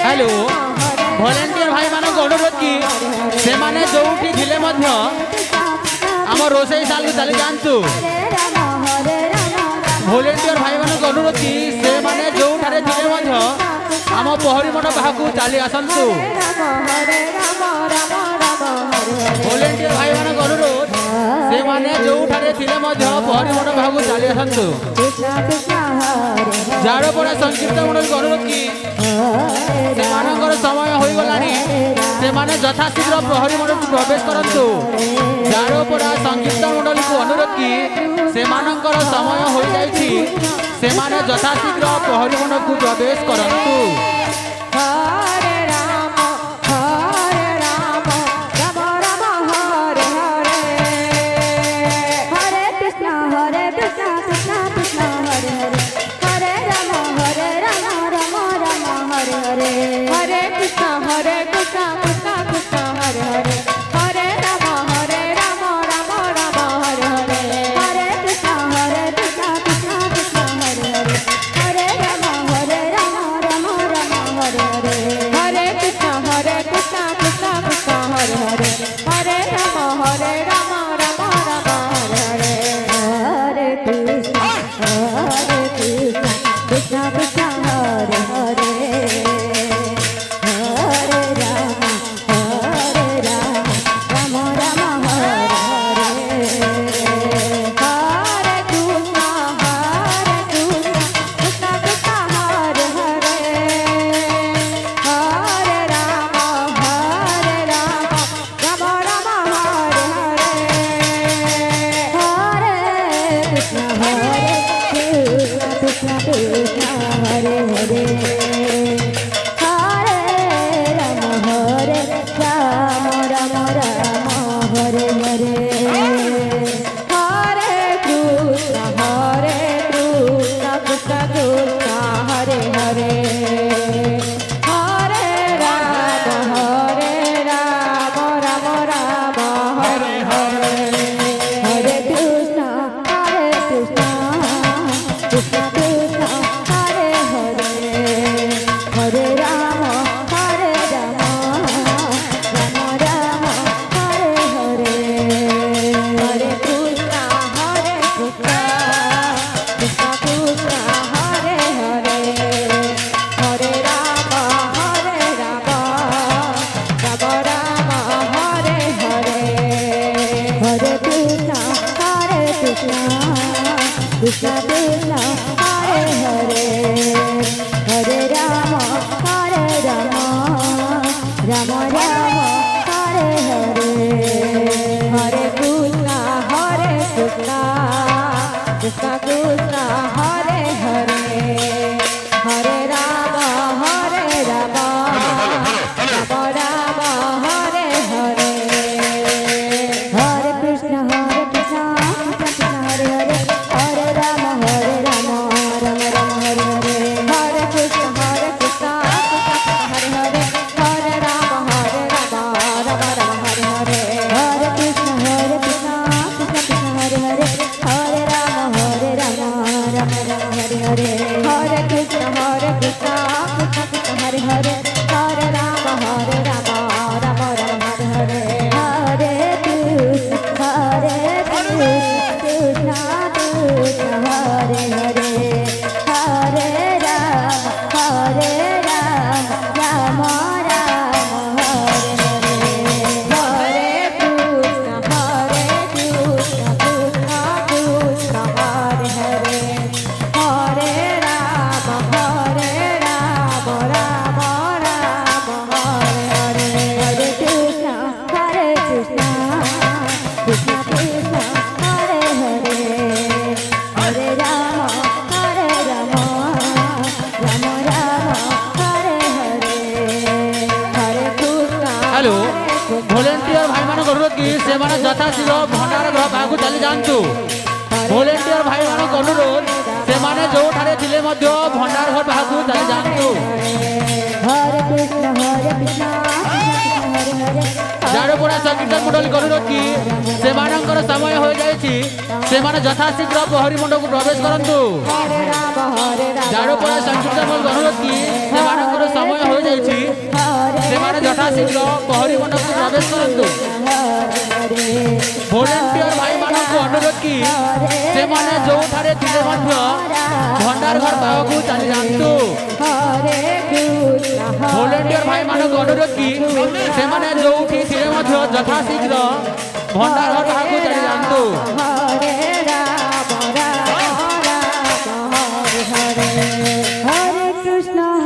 Hello volunteer भाई मान अनुरोध कि से माने जोठी थिले मध्य आम रोसई साल को चली जातु भलेंटियर भाई मान अनुरोध कि से माने जोठारे थिले मध्य आम पहरी मन बाहू चली आसतु भलेंटियर भाई मान अनुरोध से माने जोठारे थिले मध्य पहरी मन बाहू चली आसतु झाड़पड़ा संक्षिप्त मंडल को अनुरोध कि सेमानकर समय हो गलानी सेमाने यथाशीघ्र प्रहरी मंडल को प्रवेश करंतु झाड़पड़ा संक्षिप्त मंडल को अनुरोध कि सेमानकर समय हो जाइछि सेमाने यथाशीघ्र प्रहरी मंडल को प्रवेश करंतु हरे राम राम राम हरे हरे हरे कृष्ण कृष्ण कृष्ण हरे हरे हरे राम राम हरे हरे हरे कृष्ण कृष्ण कृष्ण हरे हरे हरे राम राम राम हरे हरे हरे कृष्ण कृष्ण कृष्ण हरे हरे हरे राम राम राम हरे हरे हरे कृष्ण कृष्ण कृष्ण हरे हरे हरे राम राम राम हरे हरे हरे कृष्ण कृष्ण कृष्ण हरे हरे हरे राम राम राम हरे हरे हरे कृष्ण कृष्ण कृष्ण हरे हरे हरे राम राम राम हरे हरे हरे कृष्ण कृष्ण कृष्ण हरे हरे हरे राम राम हरे हरे हरे कृष्ण कृष्ण कृष्ण हरे हरे हरे राम राम राम हरे हरे हरे कृष्ण कृष्ण कृष्ण हरे हरे हरे राम राम राम हरे हरे हरे कृष्ण कृष्ण कृष्ण हरे हरे हरे राम राम राम हरे हरे हरे कृष्ण कृष्ण कृष्ण हरे हरे हरे राम राम राम हरे हरे हरे कृष्ण कृष्ण कृष्ण हरे हरे हरे राम राम राम हरे हरे हरे कृष्ण कृष्ण हरे हरे हरे राम राम राम हरे हरे हरे कृष्ण कृष्ण हरे हरे हरे राम राम राम हरे हरे हरे कृष्ण कृष्ण हरे हरे हरे राम राम राम हरे हरे हरे कृष्ण कृष्ण हरे हरे हरे राम राम राम हरे हरे हरे कृष्ण कृष्ण हरे हरे हरे राम राम राम हरे हरे हरे कृष्ण कृष्ण हरे हरे हरे राम राम राम हरे हरे हरे कृष्ण कृष्ण कृष्ण हरे हरे हरे राम राम राम हरे हरे हरे कृष्ण हेलो भलेंटियर भाई मान अनुरोध कि से माने यथाशीघ्र भंडार गृह बाहू चली जातु भलेंटियर भाई मान अनुरोध से माने जोठारे थिले मध्य भंडार घर बाहू चली जातु हरे कृष्ण कृष्ण हरे हरे झाड़पड़ा ସଂକୀର୍ତ୍ତନ ମଣ୍ଡଳୀକୁ ଅନୁରୋଧ କି ସେମାନଙ୍କର ସମୟ ହୋଇଯାଇଛି ସେମାନେ ଯଥାଶୀଘ୍ର ପ୍ରହରୀ ମଣ୍ଡପକୁ ପ୍ରବେଶ କରନ୍ତୁ। हरे राम ଝାଡ଼ପଡ଼ା ସଂକୀର୍ତ୍ତନ ମଣ୍ଡଳୀକୁ ଅନୁରୋଧ କି ସେମାନଙ୍କର ସମୟ ହୋଇଯାଇଛି ସେମାନେ ଯଥାଶୀଘ୍ର ପ୍ରହରୀ ମଣ୍ଡପକୁ ପ୍ରବେଶ କରନ୍ତୁ। ଭଲେଣ୍ଟିୟର ଭାଇମାନଙ୍କୁ ଅନୁରୋଧ କି ସେମାନେ ଯେଉଁଠାରେ ଥିଲେ ମଧ୍ୟ ଭଣ୍ଡାର ଘର ପାଖକୁ ଚାଲି ଯାଆନ୍ତୁ। हरे कृष्ण ଭଲେଣ୍ଟିୟର ଭାଇମାନଙ୍କୁ ଅନୁରୋଧ କି ସେମାନେ ଯେଉଁଠି ଥିଲେ ମଧ୍ୟ ଯଥାଶୀଘ୍ର ଭଣ୍ଡାର ଘର ପାଖକୁ ଚାଲି ଯାଆନ୍ତୁ।